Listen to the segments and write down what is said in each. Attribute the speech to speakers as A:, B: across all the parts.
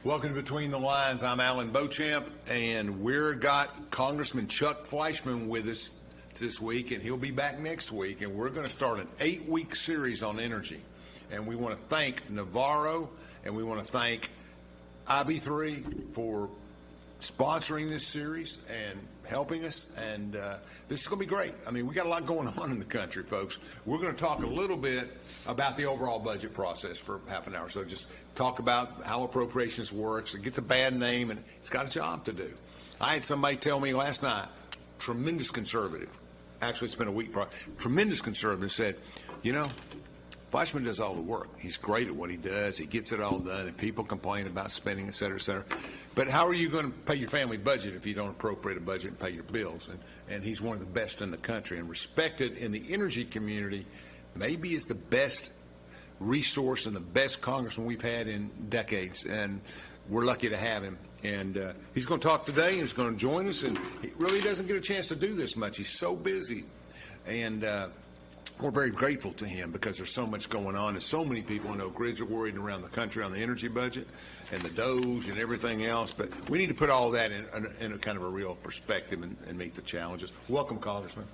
A: Welcome to Between the Lines. I'm Alan Beauchamp, and we've got Congressman Chuck Fleischmann with us this week, and he'll be back next week. And we're going to start an 8-week series on energy. And we want to thank Navarro, and we want to thank IB3 for sponsoring this series and helping us, and this is going to be great. I mean, we got a lot going on in the country, folks. We're going to talk a little bit about the overall budget process for half an hour. So just talk about how appropriations works. It gets a bad name, and it's got a job to do. I had somebody tell me last night, tremendous conservative. Actually, it's been a week. Tremendous conservative said, you know, Fleischmann does all the work. He's great at what he does. He gets it all done, and people complain about spending, et cetera, et cetera. But how are you going to pay your family budget if you don't appropriate a budget and pay your bills? And he's one of the best in the country and respected in the energy community. Maybe is the best resource and the best congressman we've had in decades, and we're lucky to have him. And he's going to talk today, and he's going to join us, and he really doesn't get a chance to do this much. He's so busy. And we're very grateful to him because there's so much going on, and so many people in Oak Ridge are worried around the country on the energy budget and the Doge and everything else. But we need to put all that in a kind of a real perspective and meet the challenges. Welcome, Congressman.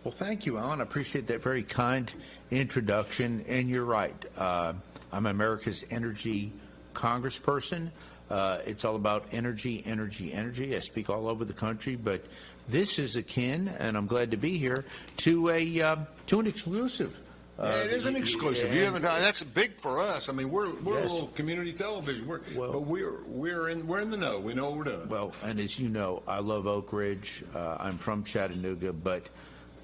B: Well, thank you, Alan. I appreciate that very kind introduction. And you're right. I'm America's energy congressperson. It's all about energy, energy, energy. I speak all over the country, but this is akin, and I'm glad to be here, to an exclusive.
A: Yeah, it is an exclusive. You haven't. That's big for us. I mean, we're yes. A little community television. But we're in the know. We know what we're doing.
B: Well, and as you know, I love Oak Ridge. I'm from Chattanooga, but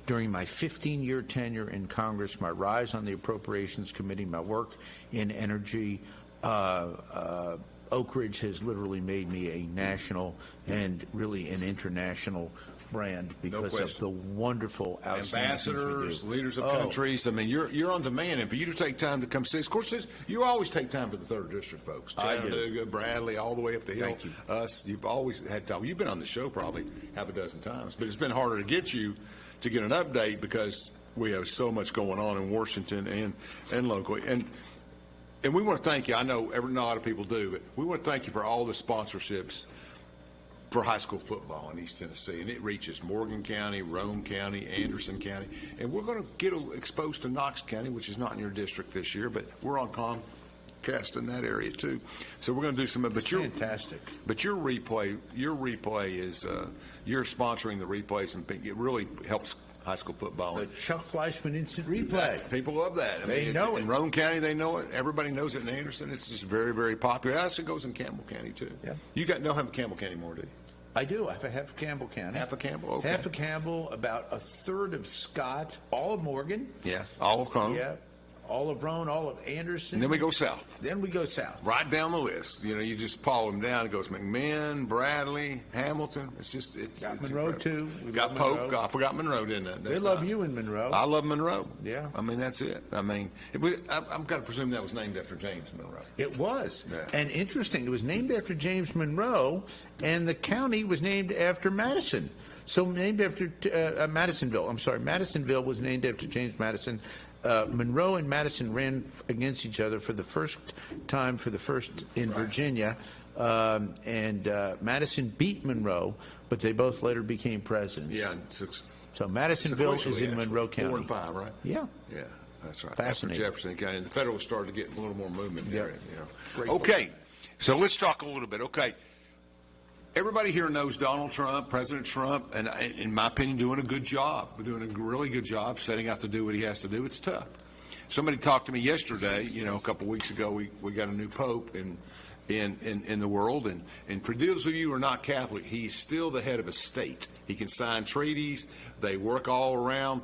B: during my 15-year tenure in Congress, my rise on the Appropriations Committee, my work in energy, Oak Ridge has literally made me a national and really an international brand because of the wonderful
A: ambassadors, leaders of countries. I mean, you're on demand, and for you to take time to come see us. Of course, you always take time for the 3rd District folks. Chattanooga, Bradley, all the way up the hill.
B: Thank you.
A: Us, you've always had time. You've been on the show probably half a dozen times, but it's been harder to get you to get an update because we have so much going on in Washington and locally. And we want to thank you. I know not a lot of people do, but we want to thank you for all the sponsorships for high school football in East Tennessee. And it reaches Morgan County, Rome County, Anderson County. And we're going to get exposed to Knox County, which is not in your district this year, but we're on Comcast in that area too. So we're going to do some. But you're
B: fantastic.
A: But your replay is you're sponsoring the replays, and it really helps high school football.
B: The Chuck Fleischmann Instant Replay.
A: Yeah, people love that. I mean,
B: know it.
A: In Rome County, they know it. Everybody knows it in Anderson. It's just very, very popular. It also goes in Campbell County, too.
B: Yeah.
A: You don't have a Campbell County more, do you?
B: I do. I have a half of Campbell County.
A: Half of Campbell? Okay.
B: Half of Campbell, about a third of Scott, all of Morgan.
A: Yeah, all of Rome.
B: Yeah. All of Roan, all of Anderson.
A: And then we go south. Right down the list. You know, you just follow them down. It goes McMinn, Bradley, Hamilton. It's
B: Monroe, too.
A: Got Pope. I forgot Monroe, didn't I?
B: They love you in Monroe.
A: I love Monroe.
B: Yeah.
A: I mean, that's it. I mean, I've got to presume that was named after James Monroe.
B: It was.
A: Yeah.
B: And interesting, it was named after James Monroe, and the county was named after Madison. So named after Madisonville. I'm sorry, Madisonville was named after James Madison. Monroe and Madison ran against each other for the first time in Virginia, and Madison beat Monroe, but they both later became presidents.
A: Yeah.
B: So Madisonville is in Monroe County.
A: 4 and 5, right?
B: Yeah.
A: Yeah, that's right.
B: Fascinating.
A: After Jefferson County, and the Federalists started to get a little more movement there.
B: Yep.
A: You know. Okay, so let's talk a little bit. Okay. Everybody here knows Donald Trump, President Trump, and in my opinion, doing a good job. We're doing a really good job setting out to do what he has to do. It's tough. Somebody talked to me yesterday, a couple of weeks ago, we got a new pope in the world. And for those of you who are not Catholic, he's still the head of a state. He can sign treaties. They work all around.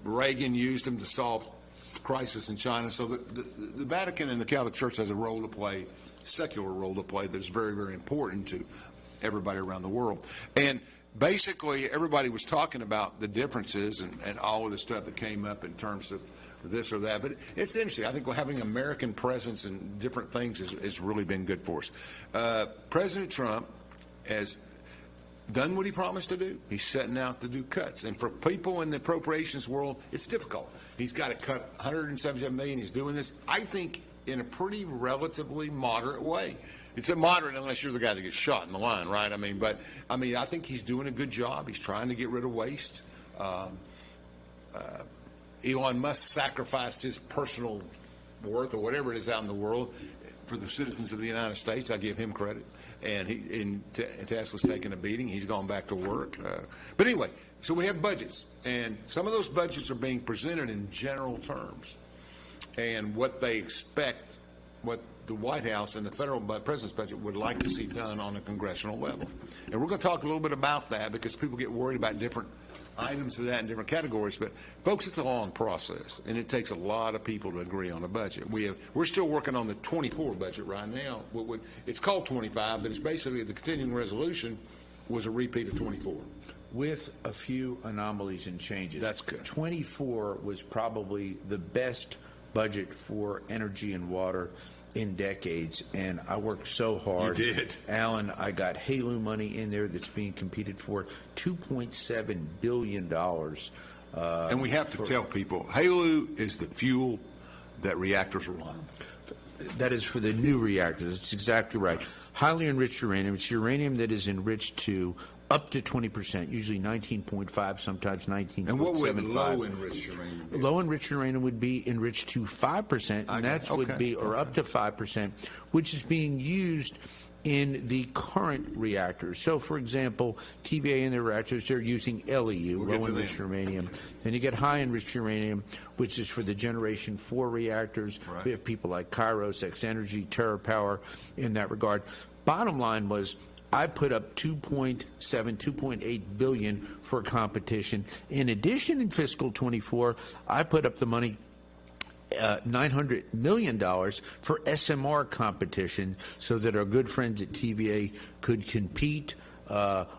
A: Reagan used him to solve the crisis in China. So the Vatican and the Catholic Church has a role to play, secular role to play, that is very, very important to everybody around the world. And basically, everybody was talking about the differences and all of the stuff that came up in terms of this or that. But it's interesting. I think having American presence in different things has really been good for us. President Trump has done what he promised to do. He's setting out to do cuts. And for people in the appropriations world, it's difficult. He's got to cut $177 million. He's doing this. I think in a pretty relatively moderate way. It's a moderate unless you're the guy that gets shot in the line, right? I think he's doing a good job. He's trying to get rid of waste. Elon Musk sacrificed his personal worth or whatever it is out in the world for the citizens of the United States. I give him credit. And Tesla's taking a beating. He's gone back to work. But anyway, so we have budgets, and some of those budgets are being presented in general terms. And what they expect, what the White House and the federal president's budget would like to see done on a congressional level. And we're going to talk a little bit about that because people get worried about different items of that in different categories. But, folks, it's a long process, and it takes a lot of people to agree on a budget. We're still working on the 24 budget right now. It's called 25, but it's basically the continuing resolution was a repeat of 24.
B: With a few anomalies and changes.
A: That's good.
B: 24 was probably the best budget for energy and water in decades, and I worked so hard.
A: You did.
B: Alan, I got HALU money in there that's being competed for, $2.7 billion.
A: And we have to tell people, HALU is the fuel that reactors run on.
B: That is for the new reactors. It's exactly right. Highly enriched uranium. It's uranium that is enriched to up to 20%, usually 19.5, sometimes 19.75.
A: And what would low enriched uranium be?
B: Low enriched uranium would be enriched to 5%, and that's would be, or up to 5%, which is being used in the current reactors. So, for example, TVA in the reactors, they're using LEU, low enriched uranium. Then you get high enriched uranium, which is for the Generation 4 reactors.
A: Right.
B: We have people like Kairos, X Energy, TerraPower in that regard. Bottom line was, I put up 2.8 billion for competition. In addition, in fiscal 24, I put up the money, $900 million for SMR competition so that our good friends at TVA could compete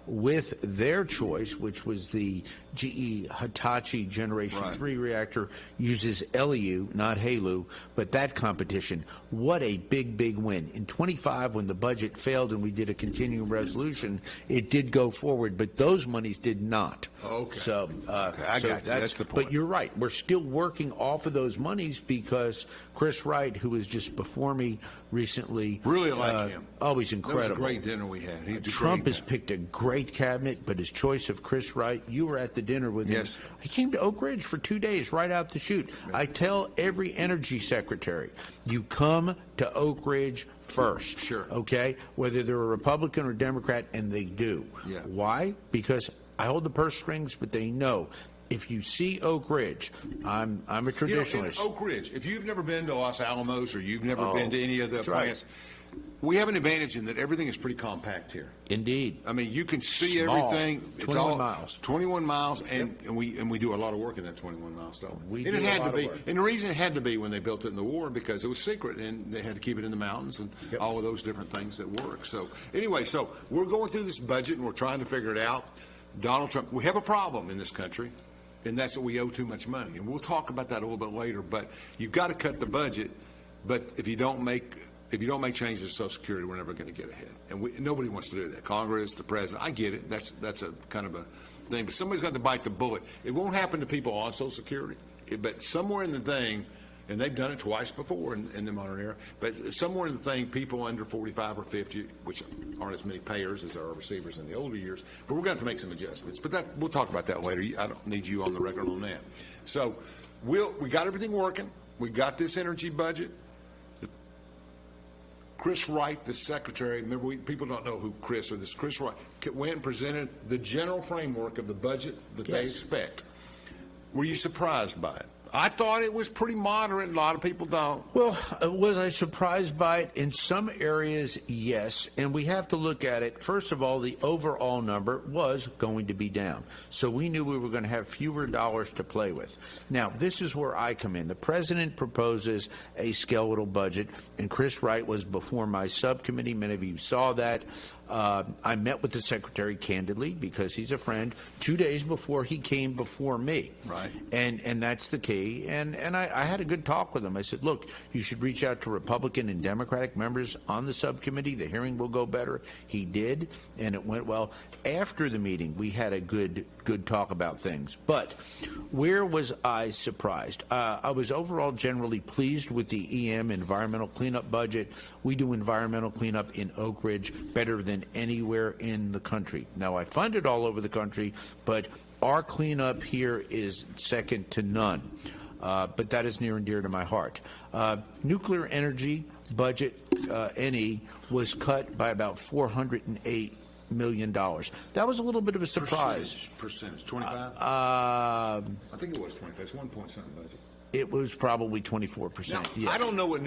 B: with their choice, which was the GE Hitachi Generation 3 reactor, uses LEU, not HALU, but that competition, what a big, big win. In 25, when the budget failed and we did a continuing resolution, it did go forward, but those monies did not.
A: Okay.
B: So,
A: I got you. That's the point.
B: But you're right. We're still working off of those monies because Chris Wright, who was just before me recently.
A: Really like him.
B: Always incredible.
A: That was a great dinner we had.
B: Trump has picked a great cabinet, but his choice of Chris Wright, you were at the dinner with him.
A: Yes.
B: He came to Oak Ridge for 2 days right out the chute. I tell every energy secretary, you come to Oak Ridge first.
A: Sure.
B: Okay? Whether they're a Republican or Democrat, and they do.
A: Yeah.
B: Why? Because I hold the purse strings, but they know. If you see Oak Ridge, I'm a traditionalist.
A: In Oak Ridge, if you've never been to Los Alamos or you've never been to any of the plants, we have an advantage in that everything is pretty compact here.
B: Indeed.
A: I mean, you can see
B: Small.
A: everything.
B: 21 miles.
A: 21 miles, and we do a lot of work in that 21 miles, don't we?
B: We do
A: it had
B: a lot
A: to be,
B: of work.
A: and the reason it had to be when they built it in the war because it was secret, and they had to keep it in the mountains and all of those different things that work. So anyway, so we're going through this budget and we're trying to figure it out. Donald Trump, we have a problem in this country, and that's that we owe too much money, and we'll talk about that a little bit later. But you've got to cut the budget. But if you don't make changes to Social Security, we're never going to get ahead. And nobody wants to do that. Congress, the president, I get it. That's a kind of a thing. But somebody's got to bite the bullet. It won't happen to people on Social Security. But somewhere in the thing, and they've done it twice before in the modern era, but somewhere in the thing, people under 45 or 50, which aren't as many payers as our receivers in the older years, but we're going to have to make some adjustments. But we'll talk about that later. I don't need you on the record on that. So we got everything working. We got this energy budget. Chris Wright, the secretary, remember, people don't know who Chris or this Chris Wright, went and presented the general framework of the budget that they expect. Were you surprised by it? I thought it was pretty moderate. A lot of people don't.
B: Well, was I surprised by it? In some areas, yes. And we have to look at it. First of all, the overall number was going to be down. So we knew we were going to have fewer dollars to play with. Now, this is where I come in. The president proposes a skeletal budget, and Chris Wright was before my subcommittee. Many of you saw that. I met with the secretary candidly because he's a friend 2 days before he came before me.
A: Right.
B: And that's the key. And I had a good talk with him. I said, look, you should reach out to Republican and Democratic members on the subcommittee. The hearing will go better. He did, and it went well. After the meeting, we had a good talk about things. But where was I surprised? I was overall generally pleased with the EM environmental cleanup budget. We do environmental cleanup in Oak Ridge better than anywhere in the country. Now, I fund it all over the country, but our cleanup here is second to none. But that is near and dear to my heart. Nuclear energy budget, NE, was cut by about $408 million. That was a little bit of a surprise.
A: Percentage 25? I think it was 25. It's 1 point something budget.
B: It was probably 24%.
A: Now,
B: yeah.
A: I don't know what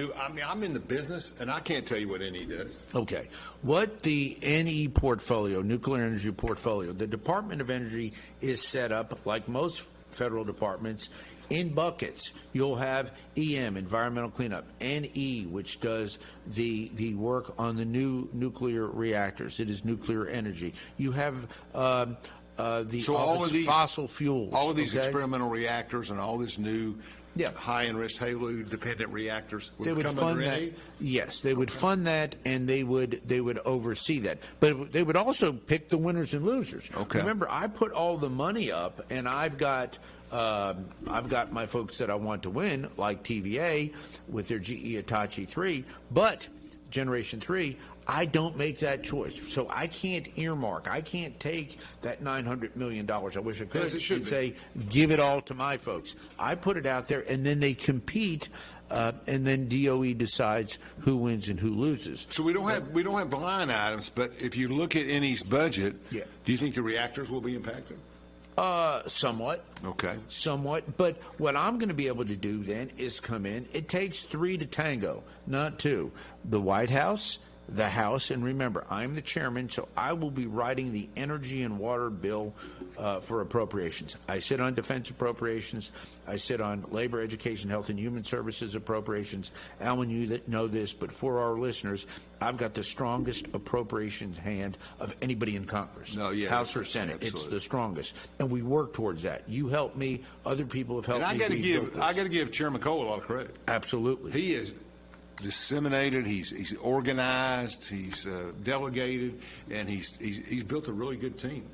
A: I'm in the business, and I can't tell you what NE does.
B: Okay. What the NE portfolio, nuclear energy portfolio, the Department of Energy is set up, like most federal departments, in buckets. You'll have EM, environmental cleanup, NE, which does the work on the new nuclear reactors. It is nuclear energy. You have
A: So all of these
B: fossil fuels.
A: All of these experimental reactors and all this new high-enriched HALEU-dependent reactors would come under NE?
B: Yes, they would fund that, and they would oversee that. But they would also pick the winners and losers.
A: Okay.
B: Remember, I put all the money up, and I've got my folks that I want to win, like TVA with their GE Hitachi 3, but Generation 3, I don't make that choice. So I can't earmark. I can't take that $900 million. I wish I could. And say, give it all to my folks. I put it out there, and then they compete, and then DOE decides who wins and who loses.
A: So we don't have line items, but if you look at NE's budget, do you think the reactors will be impacted?
B: Somewhat.
A: Okay.
B: Somewhat. But what I'm going to be able to do then is come in. It takes 3 to tango, not 2. The White House, the House, and remember, I'm the chairman, so I will be writing the energy and water bill for appropriations. I sit on defense appropriations. I sit on labor, education, health, and human services appropriations. Alan, you know this, but for our listeners, I've got the strongest appropriations hand of anybody in Congress.
A: No, yeah,
B: House or Senate.
A: Absolutely.
B: It's the strongest. And we work towards that. You help me. Other people have helped me.
A: And I got to give Chairman Cole a lot of credit.
B: Absolutely.
A: He is disseminated, he's organized, he's delegated, and he's built a really good team.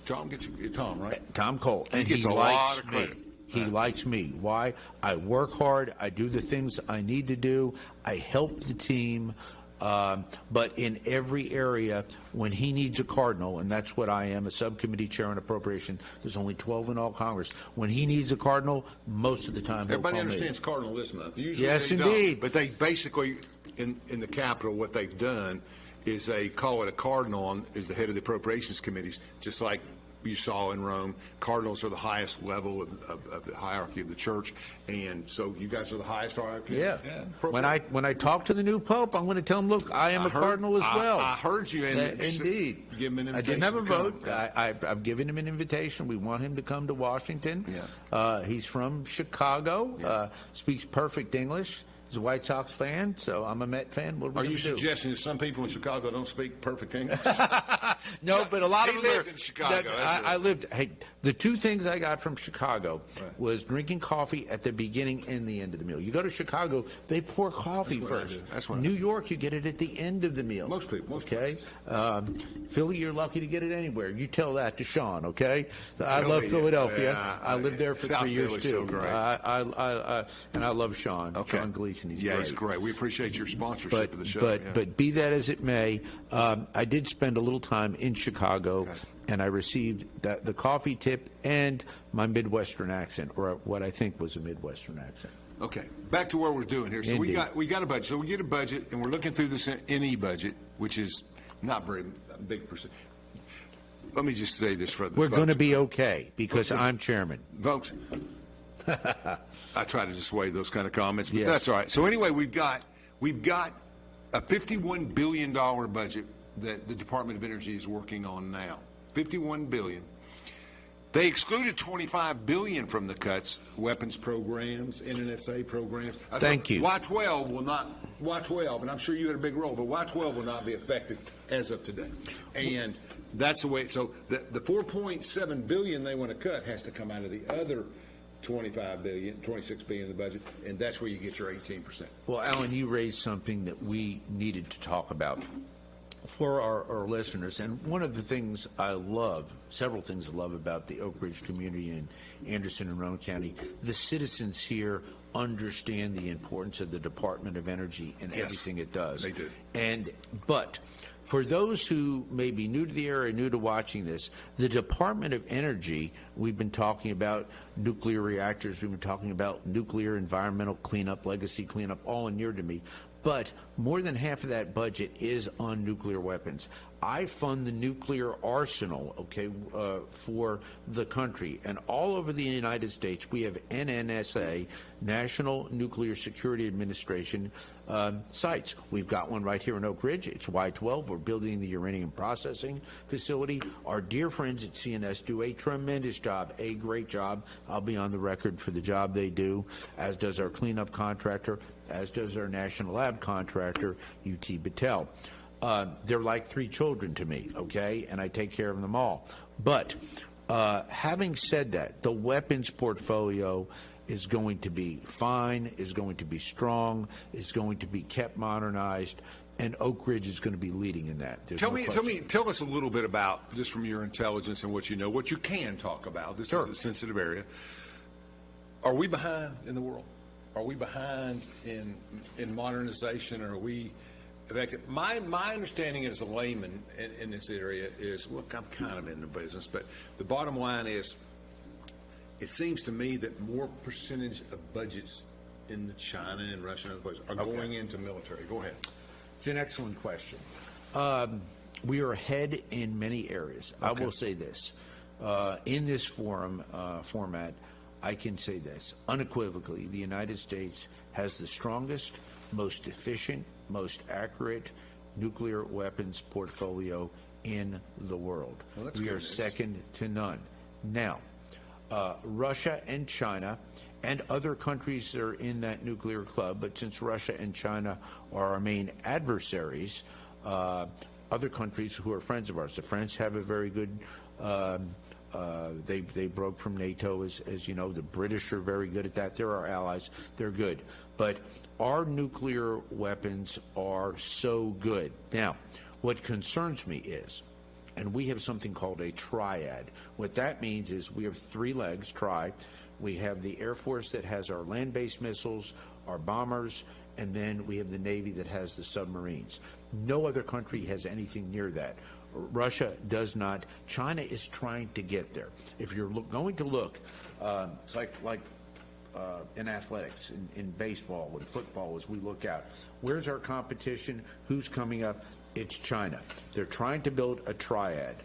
A: Tom, right?
B: Tom Cole.
A: And he gets a lot of credit.
B: He likes me. Why? I work hard. I do the things I need to do. I help the team. But in every area, when he needs a cardinal, and that's what I am, a subcommittee chair on appropriation, there's only 12 in all Congress. When he needs a cardinal, most of the time
A: everybody understands cardinal this month. Usually
B: yes,
A: they
B: indeed.
A: Don't. But they basically, in the Capitol, what they've done is they call it a cardinal as the head of the appropriations committees, just like you saw in Rome. Cardinals are the highest level of the hierarchy of the church, and so you guys are the highest hierarchy.
B: Yeah. When I talk to the new pope, I'm going to tell him, look, I am a cardinal as well.
A: I heard you.
B: Indeed.
A: Give him an invitation.
B: I didn't have a vote. I've given him an invitation. We want him to come to Washington.
A: Yeah.
B: He's from Chicago. Speaks perfect English. He's a White Sox fan, so I'm a Met fan. What are we
A: suggesting that some people in Chicago don't speak perfect English?
B: No, but a lot of them
A: lived in Chicago.
B: I lived. Hey, the two things I got from Chicago was drinking coffee at the beginning and the end of the meal. You go to Chicago, they pour coffee first.
A: That's what
B: New York, you get it at the end of the meal.
A: Most people.
B: Okay. Philly, you're lucky to get it anywhere. You tell that to Sean. Okay. I love Philadelphia.
A: Yeah,
B: I lived there for 3 years too.
A: So great.
B: And I love Sean.
A: Okay.
B: Sean Gleason.
A: He's great. We appreciate your sponsorship of the show.
B: But be that as it may, I did spend a little time in Chicago, and I received the coffee tip and my Midwestern accent, or what I think was a Midwestern accent.
A: Okay, back to what we're doing here. So
B: Indeed.
A: we got a budget. So we get a budget, and we're looking through this NE budget, which is not very big percent. Let me just say this for the
B: We're going to be okay because I'm chairman.
A: Folks, I try to dissuade those kind of comments, but
B: Yes.
A: that's all right. So anyway, we've got a $51 billion budget that the Department of Energy is working on now. $51 billion. They excluded $25 billion from the cuts, weapons programs, NNSA programs.
B: Thank you.
A: Y-12 will not Y-12, and I'm sure you had a big role, but Y-12 will not be effective as of today. And that's the way. So the $4.7 billion they want to cut has to come out of the other $26 billion in the budget, and that's where you get your 18%.
B: Well, Alan, you raised something that we needed to talk about for our listeners. And one of the things I love, several things I love about the Oak Ridge community in Anderson and Rowan County, the citizens here understand the importance of the Department of Energy and everything it does.
A: They do.
B: But for those who may be new to the area, new to watching this, the Department of Energy, we've been talking about nuclear reactors, we've been talking about nuclear environmental cleanup, legacy cleanup, all near to me. But more than half of that budget is on nuclear weapons. I fund the nuclear arsenal, for the country. And all over the United States, we have NNSA, National Nuclear Security Administration, sites. We've got one right here in Oak Ridge. It's Y-12. We're building the uranium processing facility. Our dear friends at CNS do a tremendous job, a great job. I'll be on the record for the job they do, as does our cleanup contractor, as does our national lab contractor, UT Battelle. They're like three children to me, and I take care of them all. But having said that, the weapons portfolio is going to be fine, is going to be strong, is going to be kept modernized, and Oak Ridge is going to be leading in that.
A: Tell us a little bit about, just from your intelligence and what you know, what you can talk about. This is a sensitive area. Are we behind in the world? Are we behind in modernization? Or are we effective? My understanding as a layman in this area is, look, I'm kind of in the business, but the bottom line is, it seems to me that more percentage of budgets in China and Russia and other places are going into military. Go ahead.
B: It's an excellent question. We are ahead in many areas. I will say this. In this format, I can say this. Unequivocally, the United States has the strongest, most efficient, most accurate nuclear weapons portfolio in the world.
A: Well,
B: we are second to none. Now, Russia and China and other countries are in that nuclear club, but since Russia and China are our main adversaries, other countries who are friends of ours, the French have a very good, they broke from NATO, as you know. The British are very good at that. They're our allies. They're good. But our nuclear weapons are so good. Now, what concerns me is, and we have something called a triad. What that means is we have three legs, We have the Air Force that has our land-based missiles, our bombers, and then we have the Navy that has the submarines. No other country has anything near that. Russia does not. China is trying to get there. If you're going to look, it's like in athletics, in baseball, in football, as we look out. Where's our competition? Who's coming up? It's China. They're trying to build a triad.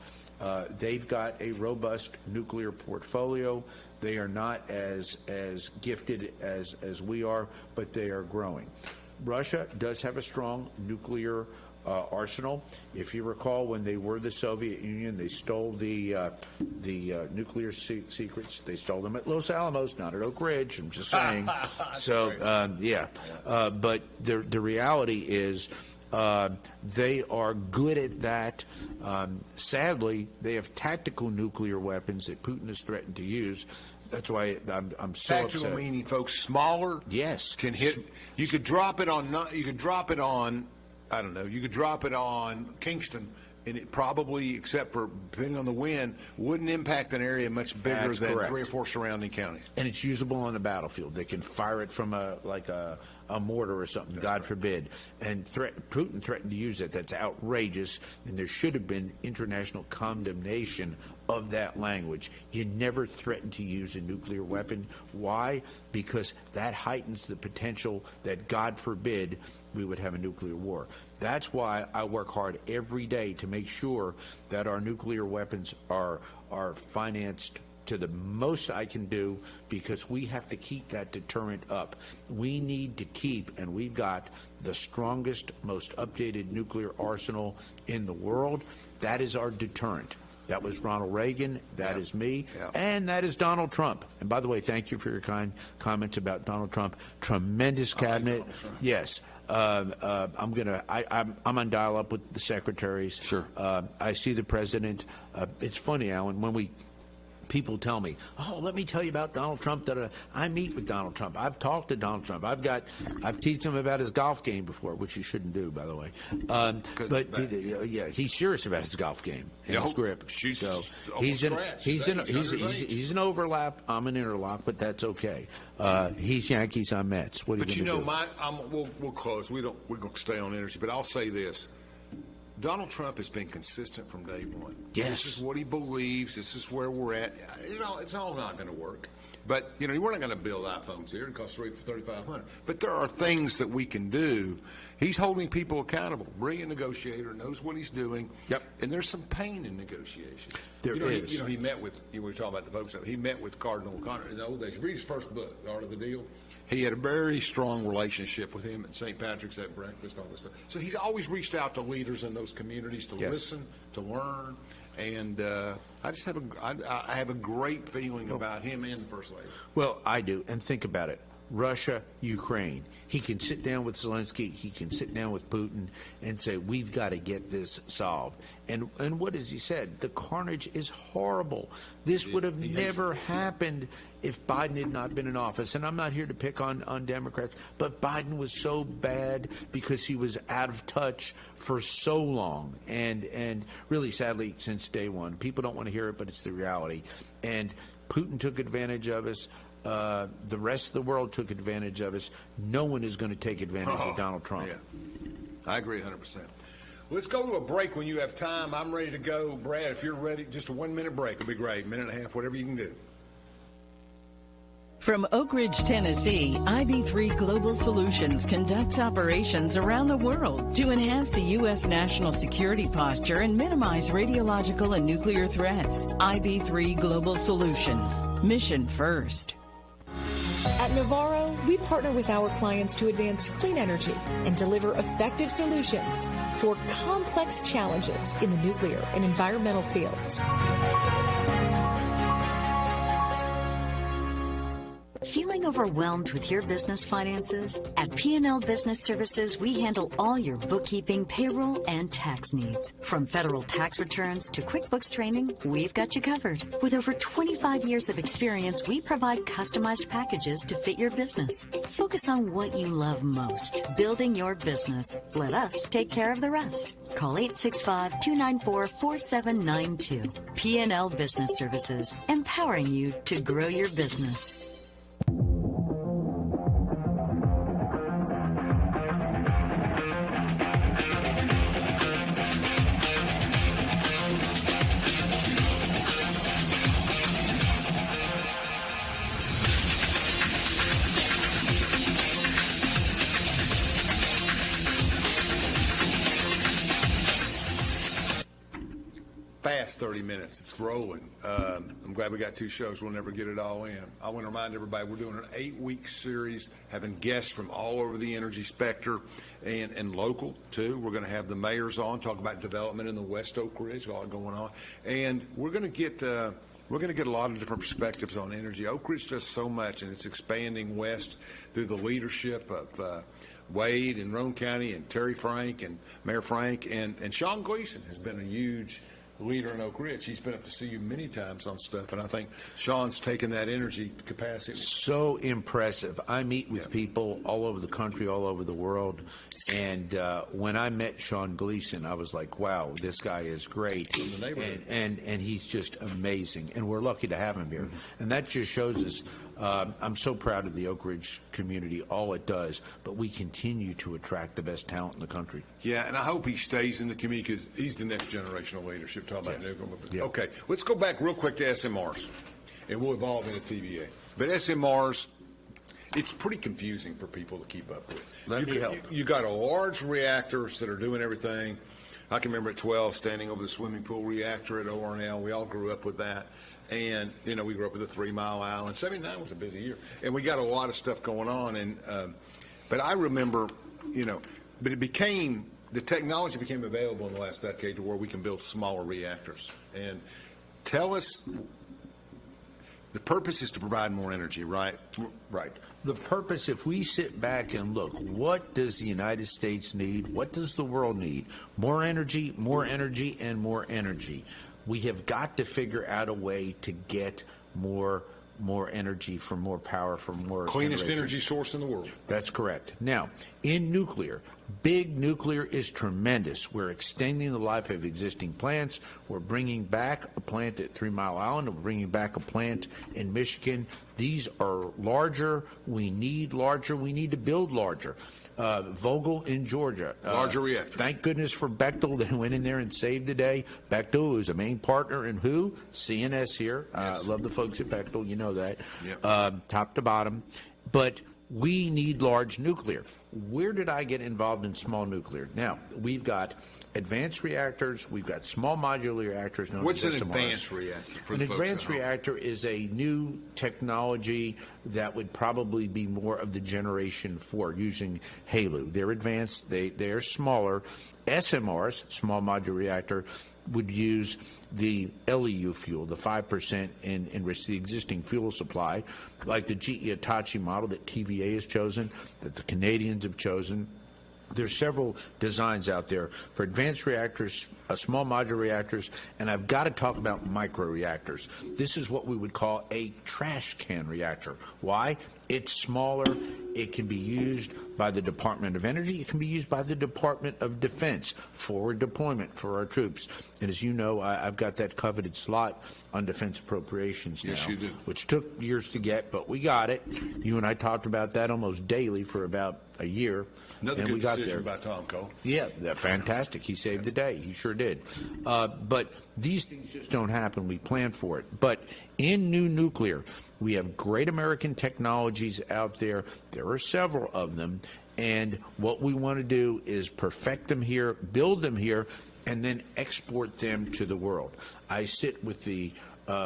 B: They've got a robust nuclear portfolio. They are not as gifted as we are, but they are growing. Russia does have a strong nuclear arsenal. If you recall, when they were the Soviet Union, they stole the nuclear secrets. They stole them at Los Alamos, not at Oak Ridge. I'm just saying. But the reality is, they are good at that. Sadly, they have tactical nuclear weapons that Putin has threatened to use. That's why I'm so
A: tactical
B: upset.
A: Meaning, folks, smaller.
B: Yes,
A: can hit. You could drop it on. You could drop it on. I don't know. You could drop it on Kingston, and it probably, except for depending on the wind, wouldn't impact an area much bigger than
B: correct.
A: 3 or 4 surrounding counties.
B: And it's usable on the battlefield. They can fire it from a mortar or something, God forbid. And Putin threatened to use it. That's outrageous, and there should have been international condemnation of that language. You never threaten to use a nuclear weapon. Why? Because that heightens the potential that, God forbid, we would have a nuclear war. That's why I work hard every day to make sure that our nuclear weapons are financed to the most I can do, because we have to keep that deterrent up. We need to keep, and we've got the strongest, most updated nuclear arsenal in the world. That is our deterrent. That was Ronald Reagan. That is me. And that is Donald Trump. And by the way, thank you for your kind comments about Donald Trump. Tremendous cabinet. Yes. I'm on dial-up with the secretaries.
C: Sure.
B: I see the president. It's funny, Alan, when people tell me, "Oh, let me tell you about Donald Trump." I meet with Donald Trump. I've talked to Donald Trump. I've teased him about his golf game before, which you shouldn't do, by the way. Yeah, he's serious about his golf game and his grip. So he's an overlap. I'm an interlock, but that's okay. He's Yankees. I'm Mets. What are you going to do?
A: We'll close. We're going to stay on energy, but I'll say this. Donald Trump has been consistent from day one.
B: Yes.
A: This is what he believes. This is where we're at. It's all not going to work. But, we're not going to build iPhones here. It costs $3,500. But there are things that we can do. He's holding people accountable. Brilliant negotiator, knows what he's doing.
B: Yep.
A: And there's some pain in negotiation.
B: There is.
A: He met with, we were talking about the vote stuff. He met with Cardinal O'Connor in the old days. Read his first book, The Art of the Deal. He had a very strong relationship with him at St. Patrick's at breakfast, all this stuff. So he's always reached out to leaders in those communities to listen, to learn, and I just have a great feeling about him and the First Lady.
B: Well, I do, and think about it. Russia, Ukraine. He can sit down with Zelensky. He can sit down with Putin and say, we've got to get this solved. And what has he said? The carnage is horrible. This would have never happened if Biden had not been in office. And I'm not here to pick on Democrats, but Biden was so bad because he was out of touch for so long. And really, sadly, since day one. People don't want to hear it, but it's the reality. And Putin took advantage of us. The rest of the world took advantage of us. No one is going to take advantage of Donald Trump.
A: Yeah. I agree 100%. Let's go to a break when you have time. I'm ready to go. Brad, if you're ready, just a 1 minute break will be great. Minute and a half, whatever you can do.
D: From Oak Ridge, Tennessee, IB3 Global Solutions conducts operations around the world to enhance the U.S. national security posture and minimize radiological and nuclear threats. IB3 Global Solutions. Mission first.
E: At Navarro, we partner with our clients to advance clean energy and deliver effective solutions for complex challenges in the nuclear and environmental fields.
F: Feeling overwhelmed with your business finances? At P&L Business Services, we handle all your bookkeeping, payroll, and tax needs. From federal tax returns to QuickBooks training, we've got you covered. With over 25 years of experience, we provide customized packages to fit your business. Focus on what you love most, building your business. Let us take care of the rest. Call 865-294-4792. P&L Business Services, empowering you to grow your business.
A: Fast 30 minutes. It's rolling. I'm glad we got two shows. We'll never get it all in. I want to remind everybody we're doing an 8-week series, having guests from all over the energy spectrum and local, too. We're going to have the mayors on, talk about development in the West Oak Ridge, all going on. And we're going to get a lot of different perspectives on energy. Oak Ridge does so much, and it's expanding west through the leadership of Wade in Roane County and Terry Frank and Mayor Frank. And Sean Gleason has been a huge leader in Oak Ridge. He's been up to see you many times on stuff, and I think Sean's taken that energy capacity.
B: So impressive. I meet with people all over the country, all over the world, and when I met Sean Gleason, I was like, wow, this guy is great.
A: In the neighborhood.
B: And he's just amazing, and we're lucky to have him here. And that just shows us, I'm so proud of the Oak Ridge community, all it does, but we continue to attract the best talent in the country.
A: Yeah, and I hope he stays in the community because he's the next generation of leadership. Talking about nuclear.
B: Yeah.
A: Okay, let's go back real quick to SMRs, and we'll evolve into TVA. But SMRs, it's pretty confusing for people to keep up with.
B: Let me help.
A: You got a large reactors that are doing everything. I can remember at 12 standing over the swimming pool reactor at ORNL. We all grew up with that. And, we grew up with a 3 Mile Island. 79 was a busy year. And we got a lot of stuff going on. And but I remember, but the technology became available in the last decade to where we can build smaller reactors. And tell us The purpose is to provide more energy, right?
B: Right. The purpose, if we sit back and look, what does the United States need? What does the world need? More energy, and more energy. We have got to figure out a way to get more energy, from more power, from more
A: Cleanest
B: generation.
A: energy source in the world.
B: That's correct. Now, in nuclear, big nuclear is tremendous. We're extending the life of existing plants. We're bringing back a plant at 3 Mile Island. We're bringing back a plant in Michigan. These are larger. We need larger. We need to build larger. Vogel in Georgia.
A: Larger reactor.
B: Thank goodness for Bechtel that went in there and saved the day. Bechtel is a main partner in who? CNS here.
A: Yes.
B: Love the folks at Bechtel. You know that.
A: Yep.
B: Top to bottom. But we need large nuclear. Where did I get involved in small nuclear? Now, we've got advanced reactors. We've got small modular reactors.
A: What's an
B: SMRs.
A: advanced reactor? For
B: An
A: the folks
B: advanced
A: at home?
B: reactor is a new technology that would probably be more of the generation 4 using HALEU. They're advanced. They're smaller. SMRs, small modular reactor, would use the LEU fuel, the 5% enriched, the existing fuel supply, like the GE Hitachi model that TVA has chosen, that the Canadians have chosen. There's several designs out there for advanced reactors, small modular reactors, and I've got to talk about microreactors. This is what we would call a trash can reactor. Why? It's smaller. It can be used by the Department of Energy. It can be used by the Department of Defense, forward deployment for our troops. And as you know, I've got that coveted slot on defense appropriations now.
A: Yes, you do.
B: Which took years to get, but we got it. You and I talked about that almost daily for about a year.
A: Another
B: and
A: good
B: we got
A: decision
B: there.
A: by Tom Cole.
B: Yeah, fantastic. He saved the day. He sure did. But these things just don't happen. We plan for it. But in new nuclear, we have great American technologies out there. There are several of them. And what we want to do is perfect them here, build them here, and then export them to the world. I sit with the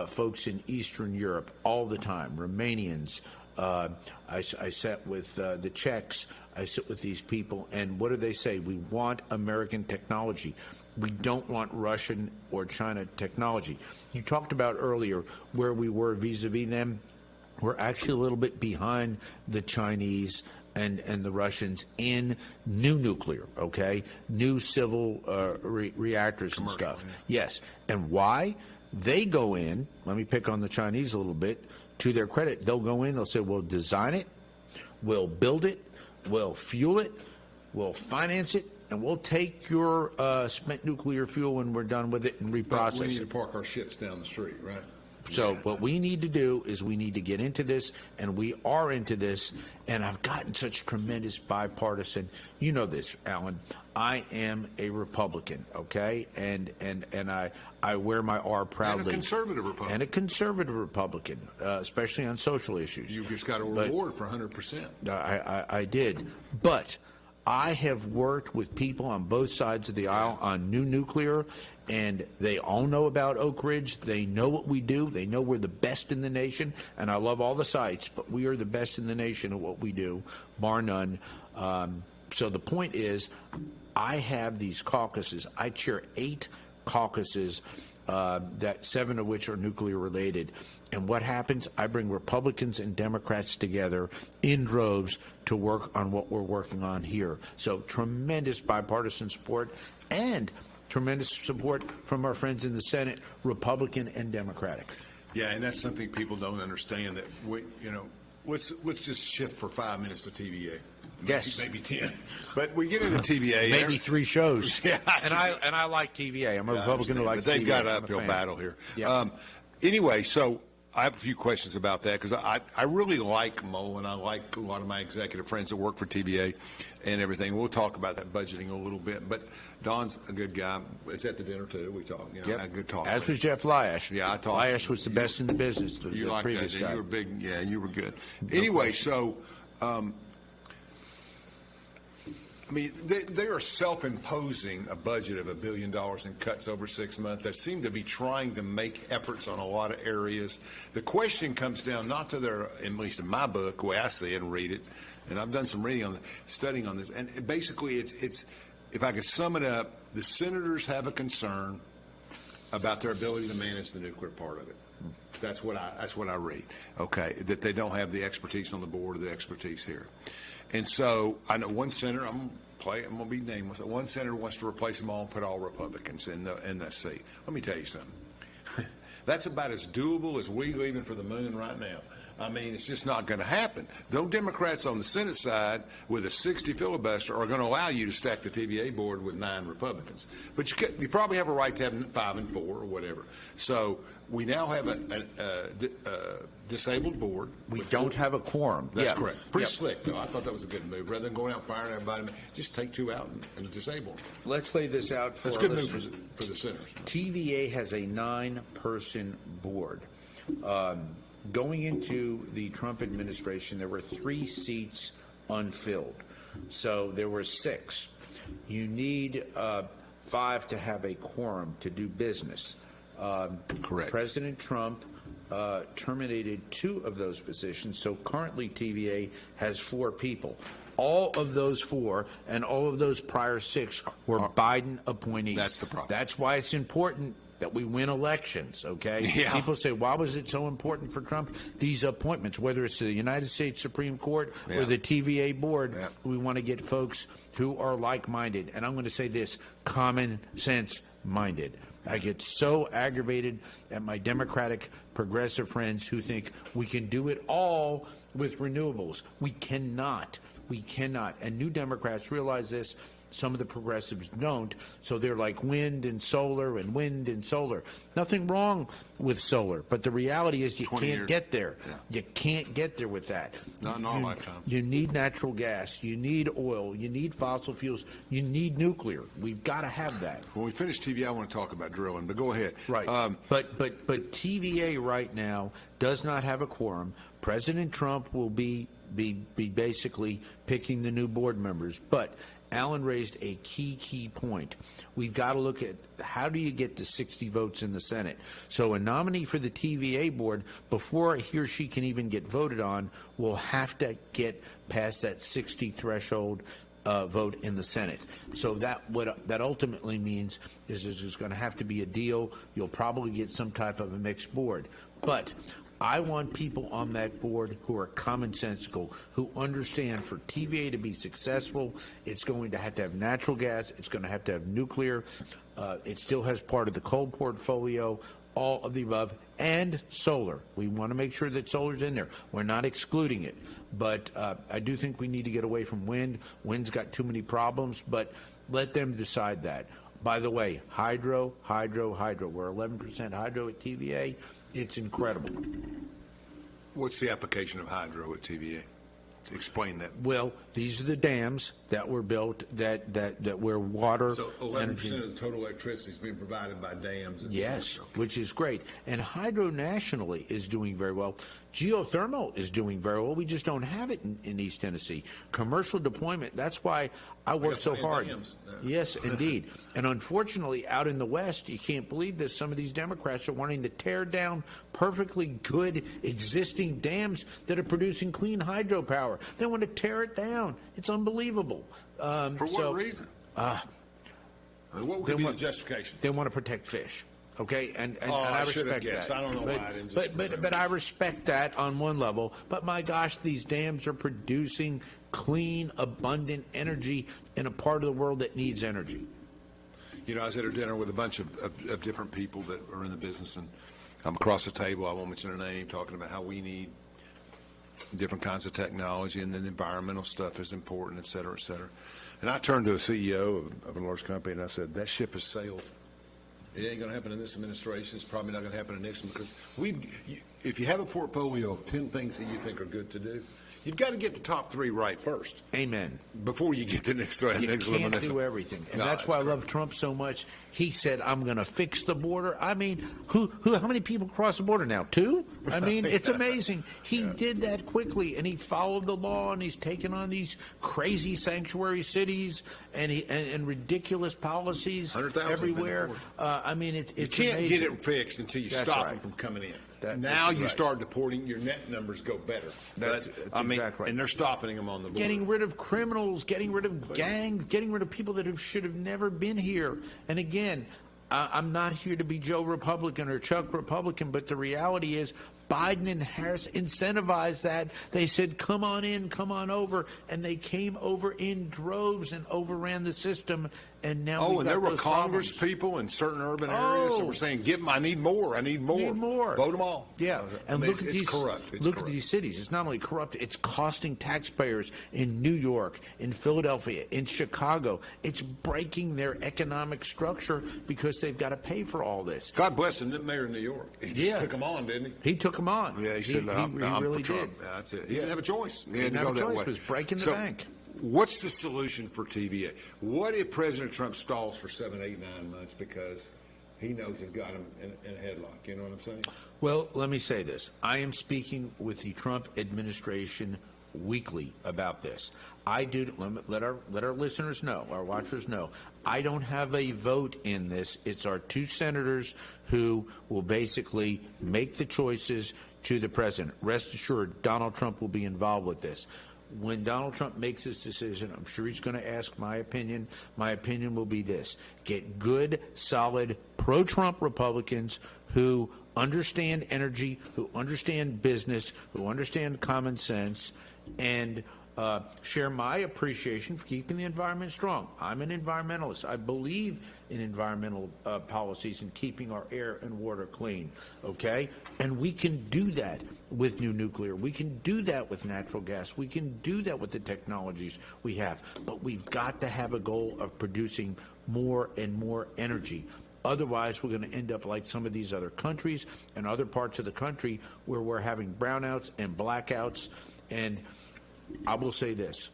B: folks in Eastern Europe all the time, Romanians. I sat with the Czechs. I sit with these people, and what do they say? We want American technology. We don't want Russian or China technology. You talked about earlier where we were vis-a-vis them. We're actually a little bit behind the Chinese and the Russians in new nuclear, okay? New civil reactors and stuff. Yeah. Yes. And why? They go in, let me pick on the Chinese a little bit, to their credit, they'll go in, they'll say, we'll design it, we'll build it, we'll fuel it, we'll finance it, and we'll take your spent nuclear fuel when we're done with it and reprocess
A: We need
B: it.
A: to park our ships down the street, right?
B: So what we need to do is we need to get into this, and we are into this, and I've gotten such tremendous bipartisan. You know this, Alan. I am a Republican, okay, and I wear my R proudly.
A: And a conservative Republican.
B: And a conservative Republican, especially on social issues.
A: You just got a reward for 100%.
B: I did, but I have worked with people on both sides of the aisle on new nuclear, and they all know about Oak Ridge. They know what we do. They know we're the best in the nation, and I love all the sites, but we are the best in the nation at what we do, bar none. So the point is, I have these caucuses. I chair 8 caucuses, that 7 of which are nuclear related. And what happens? I bring Republicans and Democrats together in droves to work on what we're working on here. So tremendous bipartisan support and tremendous support from our friends in the Senate, Republican and Democratic.
A: Yeah, and that's something people don't understand, that we, let's just shift for 5 minutes to TVA.
B: Yes.
A: Maybe 10. But we get into TVA.
B: Maybe 3 shows.
A: Yeah.
B: And I like TVA. I'm a Republican who likes
A: but they've
B: TVA.
A: got an
B: I'm a
A: uphill
B: fan.
A: battle here.
B: Yeah.
A: Anyway, so I have a few questions about that, because I really like Mo, and I like a lot of my executive friends that work for TVA and everything. We'll talk about that budgeting a little bit. But Don's a good guy. It's at the dinner, too. We talk.
B: Yep.
A: Had a good talk.
B: As was Jeff Lyash.
A: Yeah, I talked.
B: Lyash was the best in the business, the
A: You like
B: previous
A: that,
B: guy.
A: you were big. Yeah, you were good. Anyway, so I mean, they are self-imposing a budget of $1 billion in cuts over 6 months. They seem to be trying to make efforts on a lot of areas. The question comes down not to their, at least in my book, the way I see it and read it, and I've done some studying on this, and basically it's if I could sum it up, the senators have a concern about their ability to manage the nuclear part of it. That's what I read. Okay, that they don't have the expertise on the board or the expertise here. And so I know one senator, I'm going to be nameless. One senator wants to replace them all and put all Republicans in the seat. Let me tell you something. That's about as doable as we leaving for the moon right now. I mean, it's just not going to happen. Those Democrats on the Senate side with a 60 filibuster are going to allow you to stack the TVA board with 9 Republicans. But you probably have a right to have 5 and 4 or whatever. So we now have a disabled board.
B: We don't have a quorum.
A: That's correct. Pretty slick, though. I thought that was a good move. Rather than going out and firing everybody, just take 2 out and disable them.
B: Let's lay this out for
A: That's a good move for the senators.
B: TVA has a 9-person board. Going into the Trump administration, there were 3 seats unfilled. So there were 6. You need 5 to have a quorum to do business.
A: Correct.
B: President Trump terminated 2 of those positions, so currently TVA has 4 people. All of those 4 and all of those prior 6 were Biden appointees.
A: That's the problem.
B: That's why it's important that we win elections, okay?
A: Yeah.
B: People say, why was it so important for Trump? These appointments, whether it's to the United States Supreme Court or the TVA board, we want to get folks who are like-minded. And I'm going to say this, common sense minded. I get so aggravated at my Democratic progressive friends who think we can do it all with renewables. We cannot. We cannot. And New Democrats realize this. Some of the progressives don't. So they're like wind and solar and wind and solar. Nothing wrong with solar. But the reality is you can't get there. Yeah. You can't get there with that.
A: Not in our lifetime.
B: You need natural gas. You need oil. You need fossil fuels. You need nuclear. We've got to have that.
A: When we finish TVA, I want to talk about drilling, but go ahead.
B: Right. But TVA right now does not have a quorum. President Trump will be basically picking the new board members. But Alan raised a key point. We've got to look at how do you get to 60 votes in the Senate. So a nominee for the TVA board, before he or she can even get voted on, will have to get past that 60 threshold vote in the Senate. So what that ultimately means is there's going to have to be a deal. You'll probably get some type of a mixed board. But I want people on that board who are commonsensical, who understand for TVA to be successful, it's going to have natural gas, it's going to have nuclear, it still has part of the coal portfolio, all of the above, and solar. We want to make sure that solar's in there. We're not excluding it. But I do think we need to get away from wind. Wind's got too many problems, but let them decide that. By the way, hydro. We're 11% hydro at TVA. It's incredible.
A: What's the application of hydro at TVA? Explain that.
B: Well, these are the dams that were built that where water.
A: So 11% of the total electricity is being provided by dams.
B: Yes, which is great. And hydro nationally is doing very well. Geothermal is doing very well. We just don't have it in East Tennessee. Commercial deployment, that's why I work so hard. Yes, indeed. And unfortunately, out in the West, you can't believe this, some of these Democrats are wanting to tear down perfectly good existing dams that are producing clean hydropower. They want to tear it down. It's unbelievable.
A: For what reason? What would be the justification?
B: They want to protect fish. Okay, and
A: I
B: respect that.
A: I don't know why I didn't just
B: but I respect that on one level. But my gosh, these dams are producing clean, abundant energy in a part of the world that needs energy.
A: You know, I was at a dinner with a bunch of different people that are in the business, and I'm across the table. I won't mention their name, talking about how we need different kinds of technology, and then environmental stuff is important, et cetera, et cetera. And I turned to a CEO of a large company, and I said, that ship has sailed. It ain't going to happen in this administration. It's probably not going to happen in the next one, because if you have a portfolio of 10 things that you think are good to do, you've got to get the top 3 right first.
B: Amen.
A: Before you get the next one.
B: You can't do everything. And that's why I love Trump so much. He said, I'm going to fix the border. I mean, how many people cross the border now? 2? I mean, it's amazing. He did that quickly, and he followed the law, and he's taken on these crazy sanctuary cities and ridiculous policies everywhere. I mean, it's
A: you can't
B: amazing.
A: get it fixed until you stop them from coming in. Now you start deporting, your net numbers go better.
B: That's exactly right.
A: And they're stopping them on the border.
B: Getting rid of criminals, getting rid of gangs, getting rid of people that should have never been here. And again, I'm not here to be Joe Republican or Chuck Republican, but the reality is Biden and Harris incentivized that. They said, come on in, come on over. And they came over in droves and overran the system. And now
A: and there were Congress people in certain urban areas that were saying, I need more. Need more. Vote them all.
B: Yeah. And
A: I mean,
B: look at these,
A: corrupt.
B: Look at these cities. It's not only corrupt, it's costing taxpayers in New York, in Philadelphia, in Chicago. It's breaking their economic structure because they've got to pay for all this.
A: God bless him, the mayor of New York. He took him on, didn't he?
B: He took him on.
A: Yeah, he said,
B: he
A: I'm
B: really
A: for Trump.
B: did.
A: Yeah, that's it. He didn't have a choice.
B: He didn't have a choice. It was breaking the bank.
A: What's the solution for TVA? What if President Trump stalls for 7, 8, 9 months because he knows he's got him in a headlock? You know what I'm saying?
B: Well, let me say this. I am speaking with the Trump administration weekly about this. I do. Let our listeners know, our watchers know. I don't have a vote in this. It's our two senators who will basically make the choices to the president. Rest assured, Donald Trump will be involved with this. When Donald Trump makes his decision, I'm sure he's going to ask my opinion. My opinion will be this: get good, solid, pro-Trump Republicans who understand energy, who understand business, who understand common sense, and share my appreciation for keeping the environment strong. I'm an environmentalist. I believe in environmental policies and keeping our air and water clean, okay? And we can do that with new nuclear. We can do that with natural gas. We can do that with the technologies we have. But we've got to have a goal of producing more and more energy. Otherwise, we're going to end up like some of these other countries and other parts of the country where we're having brownouts and blackouts. And I will say this.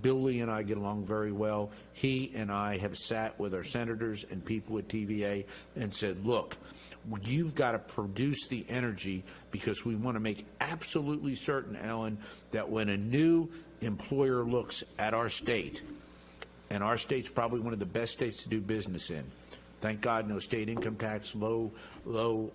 B: Bill Lee and I get along very well. He and I have sat with our senators and people at TVA and said, look, you've got to produce the energy because we want to make absolutely certain, Alan, that when a new employer looks at our state, and our state's probably one of the best states to do business in. Thank God, no state income tax, low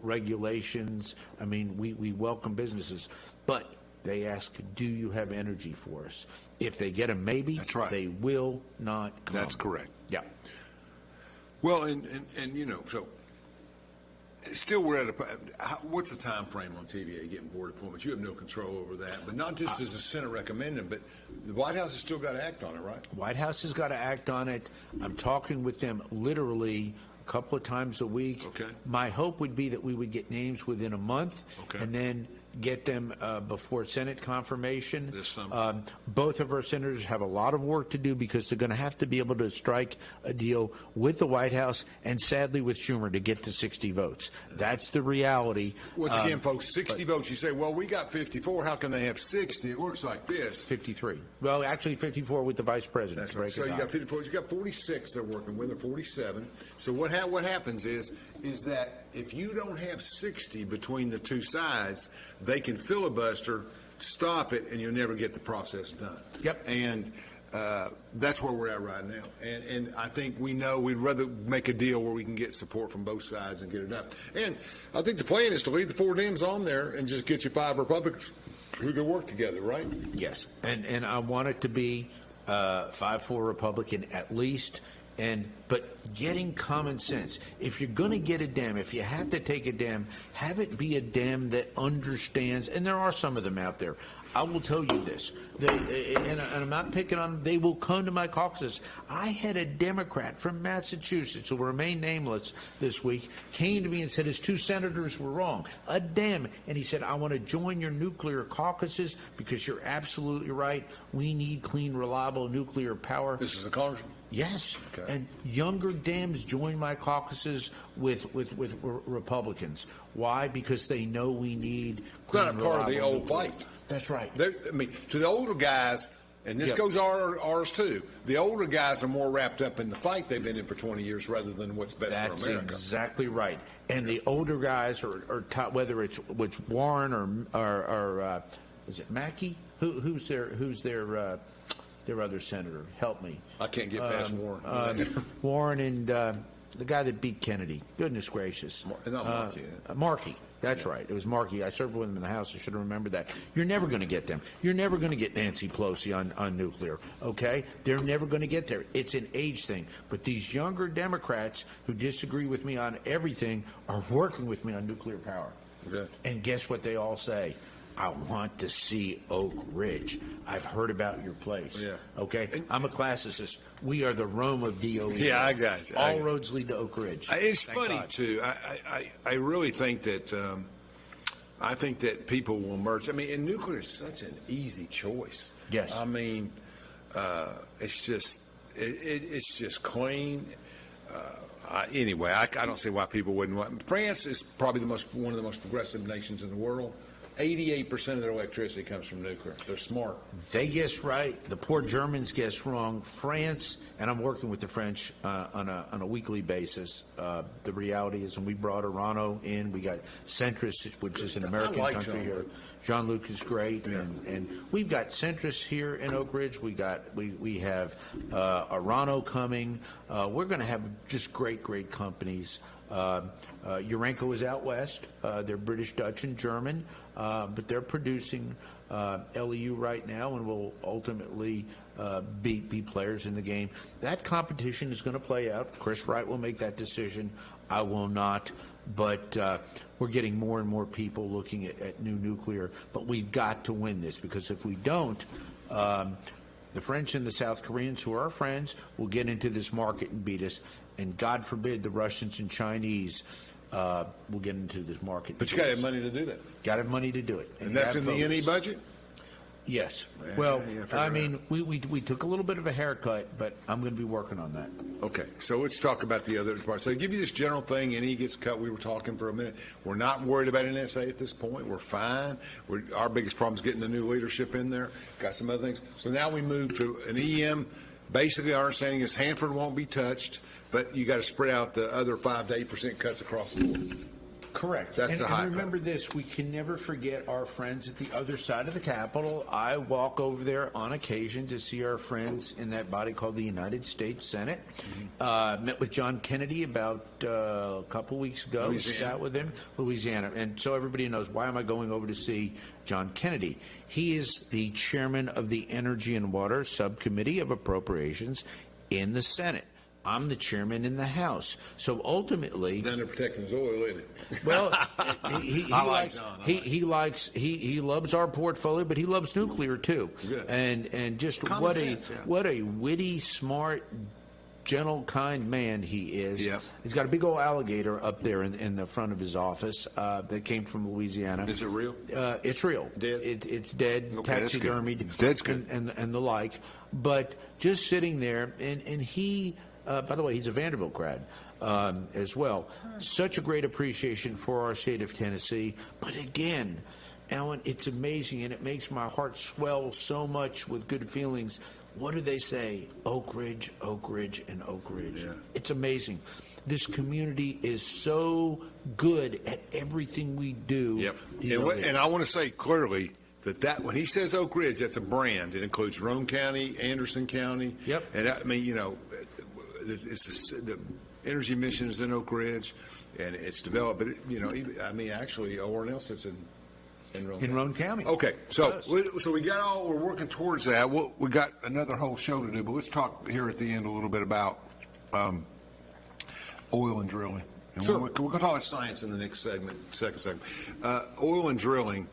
B: regulations. I mean, we welcome businesses. But they ask, do you have energy for us? If they get a maybe,
A: that's right.
B: They will not come.
A: That's correct.
B: Yeah.
A: Well, and you know, so still we're at what's the time frame on TVA getting board appointments? You have no control over that, but not just as the Senate recommending, but the White House has still got to act on it, right?
B: White House has got to act on it. I'm talking with them literally a couple of times a week.
A: Okay.
B: My hope would be that we would get names within a month, and then get them before Senate confirmation.
A: This summer.
B: Both of our senators have a lot of work to do because they're going to have to be able to strike a deal with the White House and sadly with Schumer to get to 60 votes. That's the reality.
A: Once again, folks, 60 votes. You say, well, we got 54. How can they have 60? It works like this.
B: 53. Well, actually 54 with the vice president.
A: That's right. So you got 54. You got 46 they're working with, or 47. So what happens is that if you don't have 60 between the two sides, they can filibuster, stop it, and you'll never get the process done.
B: Yep.
A: And that's where we're at right now. And I think we know we'd rather make a deal where we can get support from both sides and get it done. And I think the plan is to leave the four Dems on there and just get you 5 Republicans who can work together, right?
B: Yes. And I want it to be 5-4 Republican at least. But getting common sense. If you're going to get a dam, if you have to take a dam, have it be a dam that understands, and there are some of them out there. I will tell you this, and I'm not picking on them, they will come to my caucus. I had a Democrat from Massachusetts who will remain nameless this week, came to me and said his 2 senators were wrong. A dam. And he said, I want to join your nuclear caucuses because you're absolutely right. We need clean, reliable nuclear power.
A: This is a congressman?
B: Yes.
A: Okay.
B: And younger Dems join my caucuses with Republicans. Why? Because they know we need clean,
A: it's not a part of the old
B: nuclear.
A: fight.
B: That's right.
A: I mean, to the older guys, and this goes ours too, the older guys are more wrapped up in the fight they've been in for 20 years rather than what's best
B: That's
A: for America.
B: Exactly right. And the older guys are taught, whether it's Warren or is it Mackey? Who's their other senator? Help me.
A: I can't get past Warren.
B: Warren and the guy that beat Kennedy. Goodness gracious.
A: Not Markey.
B: Markey. That's right. It was Markey. I served with him in the House. I should have remembered that. You're never going to get them. You're never going to get Nancy Pelosi on nuclear, okay? They're never going to get there. It's an age thing. But these younger Democrats who disagree with me on everything are working with me on nuclear power.
A: Okay.
B: And guess what they all say? I want to see Oak Ridge. I've heard about your place.
A: Yeah.
B: Okay? I'm a classicist. We are the Rome of DOE.
A: Yeah, I got you.
B: All roads lead to Oak Ridge.
A: It's
B: Thank
A: funny,
B: God.
A: too. I really think that people will merge. I mean, and nuclear is such an easy choice.
B: Yes.
A: I mean, it's just clean. Anyway, I don't see why people wouldn't want. France is probably one of the most progressive nations in the world. 88% of their electricity comes from nuclear. They're smart.
B: They guess right. The poor Germans guess wrong. France, and I'm working with the French on a weekly basis. The reality is, when we brought Orano in, we got Centris, which is an American country here. Jean-Luc is great, and we've got Centris here in Oak Ridge. We have Orano coming. We're going to have just great companies. Urenco is out west. They're British, Dutch, and German, but they're producing LEU right now and will ultimately be players in the game. That competition is going to play out. Chris Wright will make that decision. I will not. But we're getting more and more people looking at new nuclear. But we've got to win this, because if we don't, the French and the South Koreans, who are our friends, will get into this market and beat us. And God forbid the Russians and Chinese will get into this market.
A: But you got to have money to do that.
B: Got to have money to do it.
A: And that's in the NE budget?
B: Yes.
A: Yeah,
B: Well,
A: yeah,
B: I mean, we took a little bit of a haircut, but I'm going to be working on that.
A: Okay, so let's talk about the other parts. So I give you this general thing, NE gets cut. We were talking for a minute. We're not worried about NSA at this point. We're fine. Our biggest problem is getting the new leadership in there. Got some other things. So now we move to an EM. Basically, our understanding is Hanford won't be touched, but you got to spread out the other 5 to 8% cuts across the board.
B: Correct.
A: That's the high
B: and remember this, we can never forget our friends at the other side of the Capitol. I walk over there on occasion to see our friends in that body called the United States Senate. Met with John Kennedy about a couple weeks ago.
A: Louisiana.
B: Sat with him, Louisiana. And so everybody knows, why am I going over to see John Kennedy? He is the chairman of the Energy and Water Subcommittee of Appropriations in the Senate. I'm the chairman in the House. So ultimately,
A: Then they're protecting his oil, isn't it?
B: well, he
A: I like
B: likes
A: John.
B: he loves our portfolio, but he loves nuclear too.
A: Good.
B: And just
A: Common
B: what
A: sense, yeah.
B: what a witty, smart, gentle, kind man he is.
A: Yeah.
B: He's got a big old alligator up there in the front of his office that came from Louisiana.
A: Is it real?
B: It's real.
A: Dead?
B: It's dead,
A: Okay, that's good.
B: taxidermied.
A: Dead's good.
B: And the like. But just sitting there, and he. By the way, he's a Vanderbilt grad as well. Such a great appreciation for our state of Tennessee. But again, Alan, it's amazing, and it makes my heart swell so much with good feelings. What do they say? Oak Ridge, Oak Ridge, and Oak Ridge.
A: Yeah.
B: It's amazing. This community is so good at everything we do.
A: Yep.
B: You know,
A: And I want to say clearly that when he says Oak Ridge, that's a brand. It includes Roane County, Anderson County.
B: Yep.
A: And I mean, you know, the energy mission is in Oak Ridge, and it's developed. But actually, ORNL sits in Roane County.
B: Roane County.
A: Okay, so we're working towards that. We got another whole show to do, but let's talk here at the end a little bit about oil and drilling. And
B: Sure.
A: we're going to talk about science in the next second segment. Oil and drilling.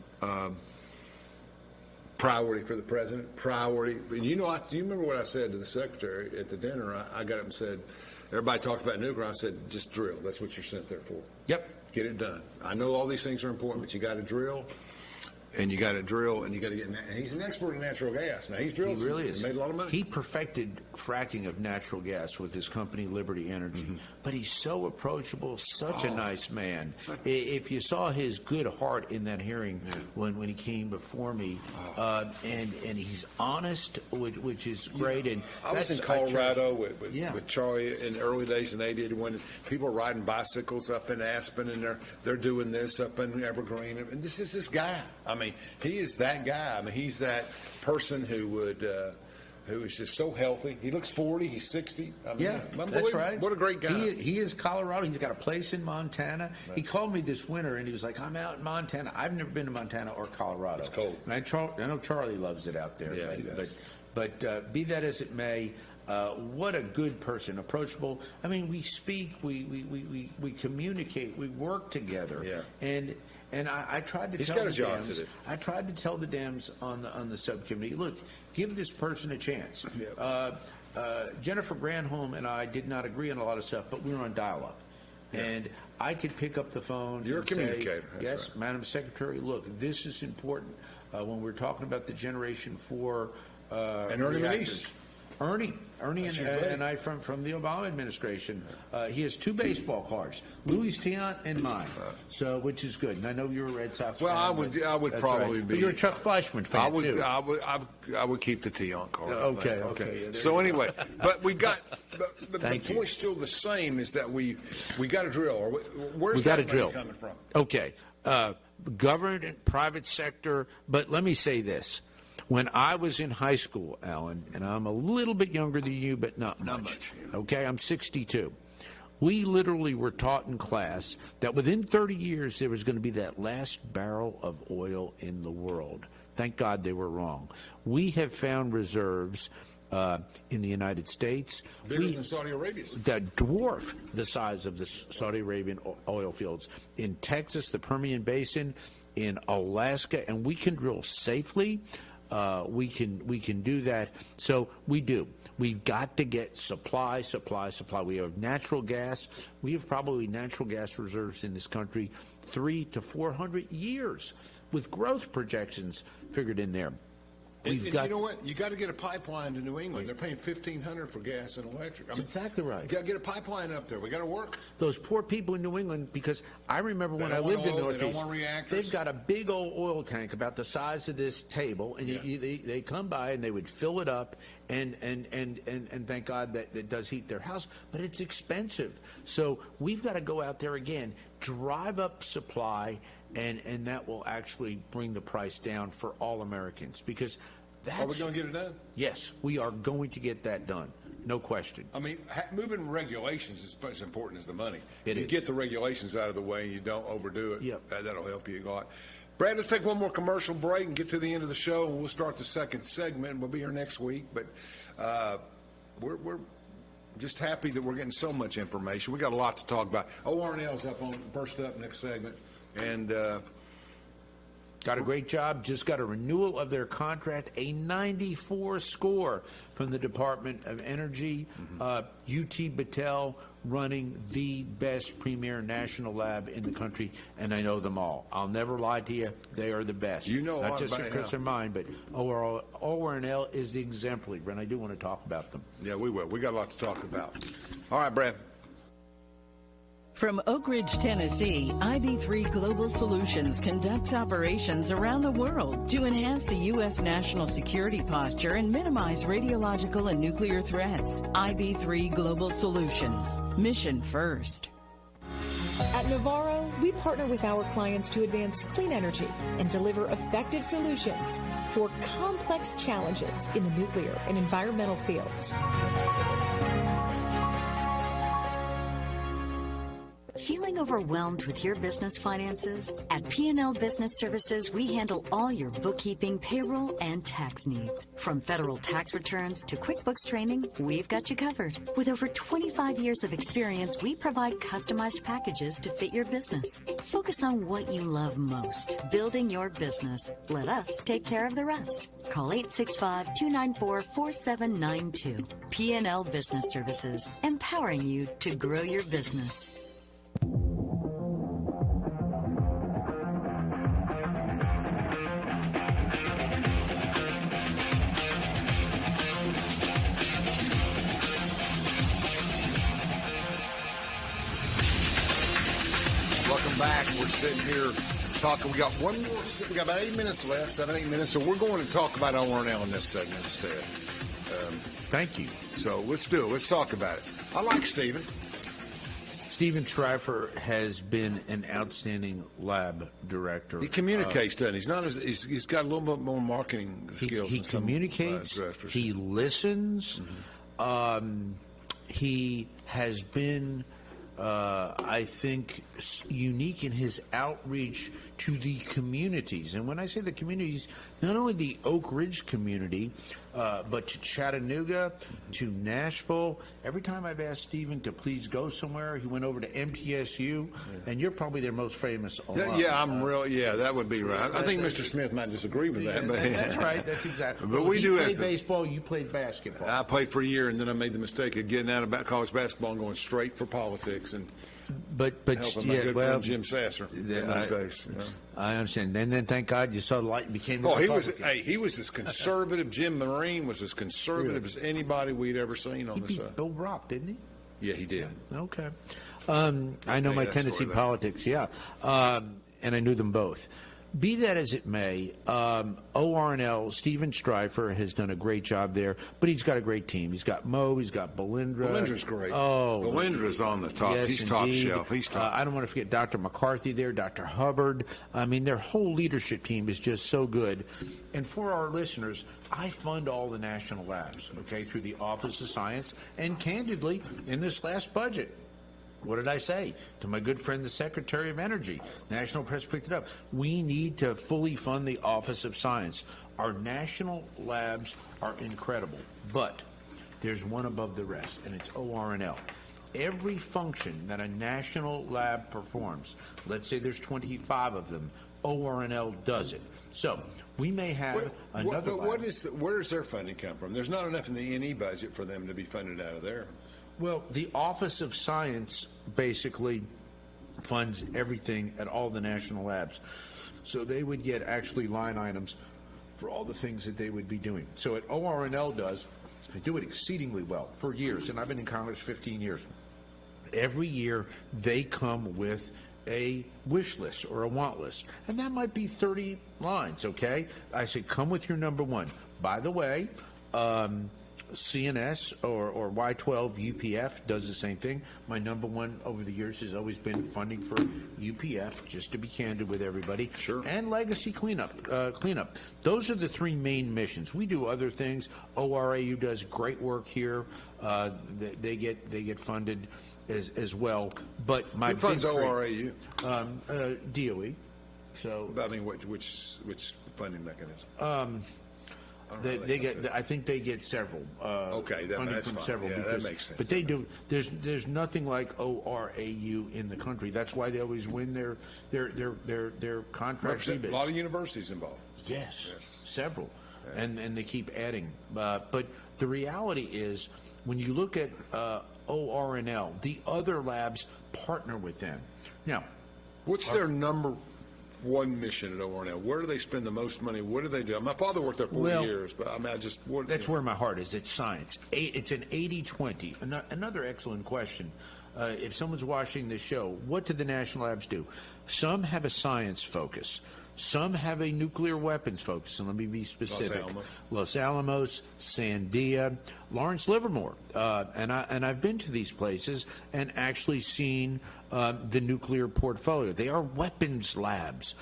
A: Priority for the president. Priority. And do you remember what I said to the secretary at the dinner? I got up and said, everybody talked about nuclear. I said, just drill. That's what you're sent there for.
B: Yep.
A: Get it done. I know all these things are important, but you got to drill. And you got to drill, and you got to get. And he's an expert in natural gas. Now he's drilled.
B: He really is.
A: Made a lot of money.
B: He perfected fracking of natural gas with his company Liberty Energy.
A: Mm-hmm.
B: But he's so approachable, such a nice man.
A: It's like-
B: If you saw his good heart in that hearing when he came before me, and he's honest, which is great. And
A: I was in
B: that's-
A: Colorado
B: Yeah.
A: with Charlie in the early days, and they did when people were riding bicycles up in Aspen, and they're doing this up in Evergreen, and this is this guy. I mean, he is that guy. I mean, he's that person who who is just so healthy. He looks 40. He's 60. I mean,
B: Yeah, that's right.
A: What a great guy.
B: He is Colorado. He's got a place in Montana. Right. He called me this winter, and he was like, I'm out in Montana. I've never been to Montana or Colorado.
A: It's cold.
B: And I know Charlie loves it out there.
A: Yeah, he does.
B: But be that as it may, what a good person, approachable. I mean, we speak, we communicate, we work together.
A: Yeah.
B: And I tried to
A: He's
B: tell
A: got
B: the
A: a job
B: Dems,
A: to do.
B: I tried to tell the Dems on the subcommittee, look, give this person a chance.
A: Yeah.
B: Jennifer Granholm and I did not agree on a lot of stuff, but we were on dialogue. Yeah. And I could pick up the phone
A: You're
B: and
A: a communicator.
B: say, yes, right. Madam Secretary, look, this is important. When we're talking about the Generation 4
A: and Ernie Moniz.
B: Ernie and I from the Obama administration. He has 2 baseball cards, Louis Tiant and mine, so which is good. And I know you're a Red Sox
A: well,
B: fan.
A: I would probably
B: right.
A: be.
B: But you're a Chuck Fleischmann fan too.
A: I would keep the Tiant card.
B: Okay. Yeah,
A: so anyway, but we got. The point's still the same: is that we got to drill. Where's that money coming from?
B: Okay, government, private sector. But let me say this. When I was in high school, Alan, and I'm a little bit younger than you, but not much. Okay, I'm 62. We literally were taught in class that within 30 years there was going to be that last barrel of oil in the world. Thank God they were wrong. We have found reserves in the United States.
A: Bigger than Saudi Arabia's.
B: That dwarf the size of the Saudi Arabian oil fields. In Texas, the Permian Basin, in Alaska, and we can drill safely. We can do that. So we do. We've got to get supply. We have natural gas. We have probably natural gas reserves in this country 300 to 400 years with growth projections figured in there.
A: You know what? You got to get a pipeline to New England. They're paying $1,500 for gas and electric.
B: That's exactly right.
A: You got to get a pipeline up there. We got to work.
B: Those poor people in New England, because I remember when I lived in Northeast,
A: they don't want reactors.
B: They've got a big old oil tank about the size of this table, and they come by and they would fill it up, and thank God that it does heat their house, but it's expensive. So we've got to go out there again, drive up supply, and that will actually bring the price down for all Americans, because that's...
A: Are we going to get it done?
B: Yes, we are going to get that done. No question.
A: I mean, moving regulations is as important as the money.
B: You
A: get the regulations out of the way and you don't overdo it.
B: Yep.
A: That'll help you a lot. Brad, let's take one more commercial break and get to the end of the show, and we'll start the second segment. We'll be here next week, but we're just happy that we're getting so much information. We got a lot to talk about. ORNL's first up next segment, and
B: got a great job. Just got a renewal of their contract, a 94 score from the Department of Energy. UT Battelle running the best premier national lab in the country, and I know them all. I'll never lie to you. They are the best.
A: You know,
B: not just because they're mine, but ORNL is exemplary, and I do want to talk about them.
A: Yeah, we will. We got a lot to talk about. All right, Brad.
D: From Oak Ridge, Tennessee, IB3 Global Solutions conducts operations around the world to enhance the U.S. national security posture and minimize radiological and nuclear threats. IB3 Global Solutions. Mission first.
E: At Navarro, we partner with our clients to advance clean energy and deliver effective solutions for complex challenges in the nuclear and environmental fields.
F: Feeling overwhelmed with your business finances? At P&L Business Services, we handle all your bookkeeping, payroll, and tax needs. From federal tax returns to QuickBooks training, we've got you covered. With over 25 years of experience, we provide customized packages to fit your business. Focus on what you love most, building your business. Let us take care of the rest. Call 865-294-4792. P&L Business Services, empowering you to grow your business.
A: Welcome back. We're sitting here talking. We got one more. We got about 8 minutes left, 7-8 minutes. So we're going to talk about ORNL in this segment instead.
B: Thank you.
A: So let's do it. Let's talk about it. I like Stephen.
B: Stephen Schreifer has been an outstanding lab director.
A: He communicates, doesn't he? He's not. He's got a little bit more marketing skills.
B: He communicates. He listens. He has been, I think, unique in his outreach to the communities. And when I say the communities, not only the Oak Ridge community, but to Chattanooga, to Nashville. Every time I've asked Stephen to please go somewhere, he went over to MTSU, and you're probably their most famous alum.
A: Yeah, that would be right. I think Mr. Smith might disagree with that. But
B: That's right. That's exactly.
A: But we do.
B: He played baseball. You played basketball.
A: I played for a year, and then I made the mistake of getting out of college basketball and going straight for politics and helping my good friend Jim Sasser in those days.
B: I understand. And then, thank God, you saw the light and became a
A: Republican. He was as conservative. Jim Marine was as conservative as anybody we'd ever seen on the side.
B: Bill Brock, didn't he?
A: Yeah, he did.
B: Okay. I know my Tennessee politics, and I knew them both. Be that as it may, ORNL, Stephen Schreifer has done a great job there, but he's got a great team. He's got Mo, he's got Belindra.
A: Belindra's great.
B: Oh,
A: Belindra's on the top.
B: Yes,
A: he's
B: indeed.
A: top shelf. He's top.
B: I don't want to forget Dr. McCarthy there, Dr. Hubbard. I mean, their whole leadership team is just so good. And for our listeners, I fund all the national labs, through the Office of Science. And candidly, in this last budget, what did I say to my good friend, the Secretary of Energy? National Press picked it up. We need to fully fund the Office of Science. Our national labs are incredible, but there's one above the rest, and it's ORNL. Every function that a national lab performs, let's say there's 25 of them, ORNL does it. So we may have another lab.
A: Where does their funding come from? There's not enough in the NE budget for them to be funded out of there.
B: Well, the Office of Science basically funds everything at all the national labs. So they would get actually line items for all the things that they would be doing. So at ORNL they do it exceedingly well for years, and I've been in Congress 15 years. Every year they come with a wish list or a want list, and that might be 30 lines, I said, come with your number one. By the way, CNS or Y12 UPF does the same thing. My number one over the years has always been funding for UPF, just to be candid with everybody.
A: Sure.
B: And legacy cleanup. Those are the three main missions. We do other things. ORAU does great work here. They get funded as well. But my
A: who funds ORAU?
B: DOE. So
A: I mean, which funding mechanism?
B: I think they get several. Funding from
A: fine.
B: several.
A: That makes sense.
B: But they do. There's nothing like ORAU in the country. That's why they always win their contract rebates.
A: A lot of universities involved.
B: Yes. Several, and they keep adding. But the reality is, when you look at ORNL, the other labs partner with them. Now,
A: what's their number one mission at ORNL? Where do they spend the most money? What do they do? My father worked there 40 years, but
B: that's where my heart is. It's science. It's an 80-20. Another excellent question. If someone's watching this show, what do the national labs do? Some have a science focus. Some have a nuclear weapons focus, and let me be specific. Los Alamos, Sandia, Lawrence Livermore, and I've been to these places and actually seen the nuclear portfolio. They are weapons labs,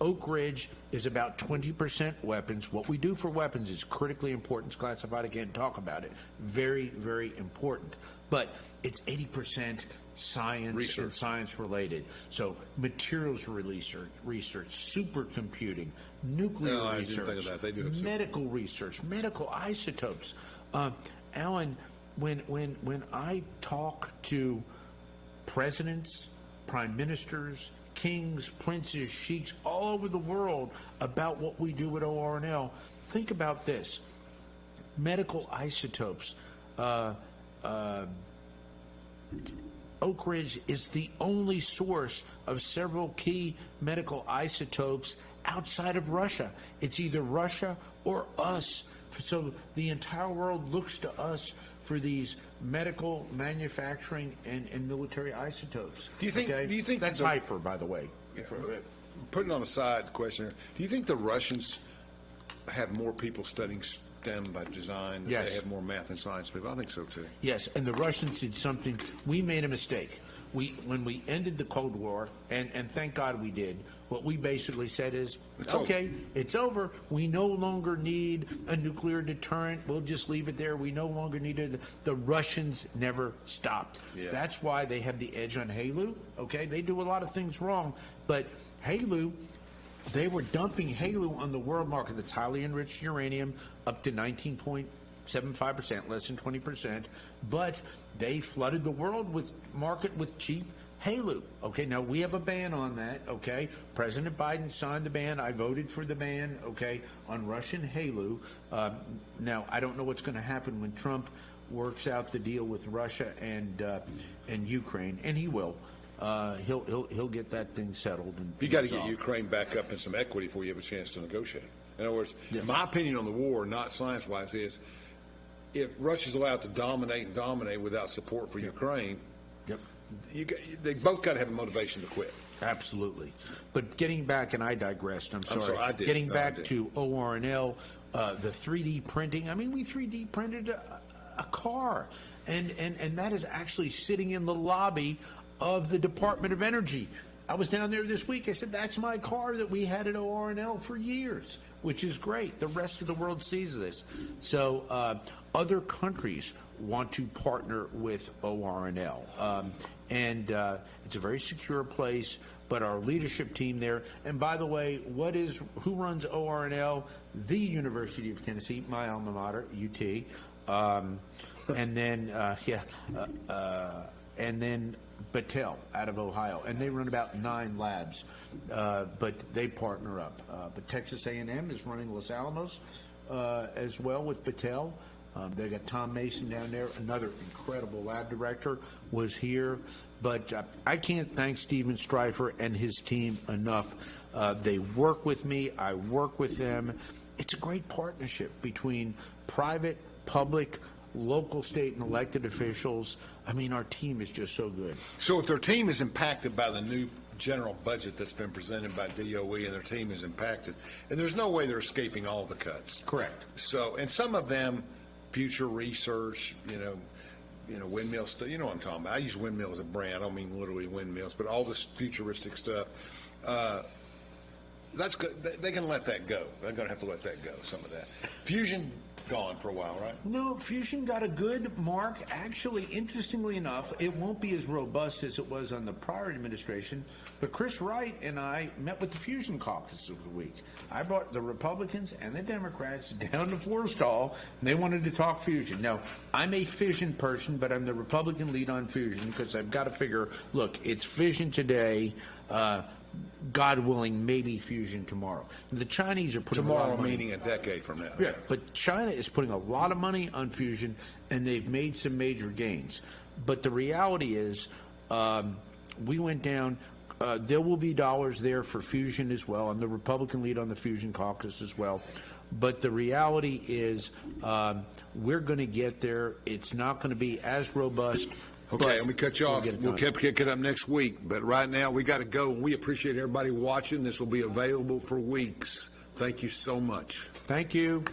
B: Oak Ridge is about 20% weapons. What we do for weapons is critically important. It's classified. I can't talk about it. Very, very important. But it's 80% science
A: research.
B: And science related. So materials research, supercomputing, nuclear research,
A: I didn't think of that. They do have
B: medical research, medical isotopes. Alan, when I talk to presidents, prime ministers, kings, princes, sheiks all over the world about what we do at ORNL, think about this. Medical isotopes. Oak Ridge is the only source of several key medical isotopes outside of Russia. It's either Russia or us. So the entire world looks to us for these medical, manufacturing, and military isotopes.
A: Do you think
B: that's HIFER, by the way?
A: Putting on a side question, do you think the Russians have more people studying STEM by design? That
B: Yes.
A: They have more math and science people? I think so too.
B: Yes, and the Russians did something. We made a mistake. when we ended the Cold War, and thank God we did, what we basically said is,
A: It's
B: okay, it's over. We no longer need a nuclear deterrent. We'll just leave it there. We no longer need it. The Russians never stopped.
A: Yeah.
B: That's why they have the edge on HALEU. Okay, they do a lot of things wrong, but HALEU, they were dumping HALEU on the world market that's highly enriched uranium up to 19.75%, less than 20%, but they flooded the world with market with cheap HALEU. Okay, now we have a ban on that. Okay, President Biden signed the ban. I voted for the ban. Okay, on Russian HALEU. Now I don't know what's going to happen when Trump works out the deal with Russia and Ukraine, and he will. He'll get that thing settled. And
A: You got to get Ukraine back up in some equity before you have a chance to negotiate. In other words, my opinion on the war, not science-wise, is if Russia's allowed to dominate without support for Ukraine, they both got to have a motivation to quit.
B: Absolutely. But getting back, and I digressed, I'm sorry.
A: I did.
B: Getting back to ORNL, the 3D printing, I mean, we 3D printed a car, and that is actually sitting in the lobby of the Department of Energy. I was down there this week. I said, that's my car that we had at ORNL for years, which is great. The rest of the world sees this. So other countries want to partner with ORNL. And it's a very secure place, but our leadership team there, and by the way, who runs ORNL? The University of Tennessee, my alma mater, UT. And then, and then Battelle out of Ohio, and they run about 9 labs, but they partner up. But Texas A&M is running Los Alamos as well with Battelle. They got Tom Mason down there, another incredible lab director, was here. But I can't thank Steven Streifer and his team enough. They work with me. I work with them. It's a great partnership between private, public, local, state, and elected officials. I mean, our team is just so good.
A: So if their team is impacted by the new general budget that's been presented by DOE and their team is impacted, and there's no way they're escaping all the cuts.
B: Correct.
A: So, and some of them, future research, windmills, you know what I'm talking about. I use windmill as a brand. I don't mean literally windmills, but all this futuristic stuff. That's good. They can let that go. They're going to have to let that go, some of that. Fusion, gone for a while, right?
B: No, fusion got a good mark. Actually, interestingly enough, it won't be as robust as it was on the prior administration, but Chris Wright and I met with the Fusion Caucus this week. I brought the Republicans and the Democrats down to Forstall, and they wanted to talk fusion. Now, I'm a fission person, but I'm the Republican lead on fusion because I've got to figure, look, it's fission today, God willing, maybe fusion tomorrow. The Chinese are putting a lot of money.
A: Meaning a decade from now.
B: Yeah, but China is putting a lot of money on fusion, and they've made some major gains. But the reality is, we went down. There will be dollars there for fusion as well. I'm the Republican lead on the Fusion Caucus as well. But the reality is, we're going to get there. It's not going to be as robust.
A: Okay, let me cut you off. We'll pick it up next week. But right now, we got to go. We appreciate everybody watching. This will be available for weeks. Thank you so much.
B: Thank you.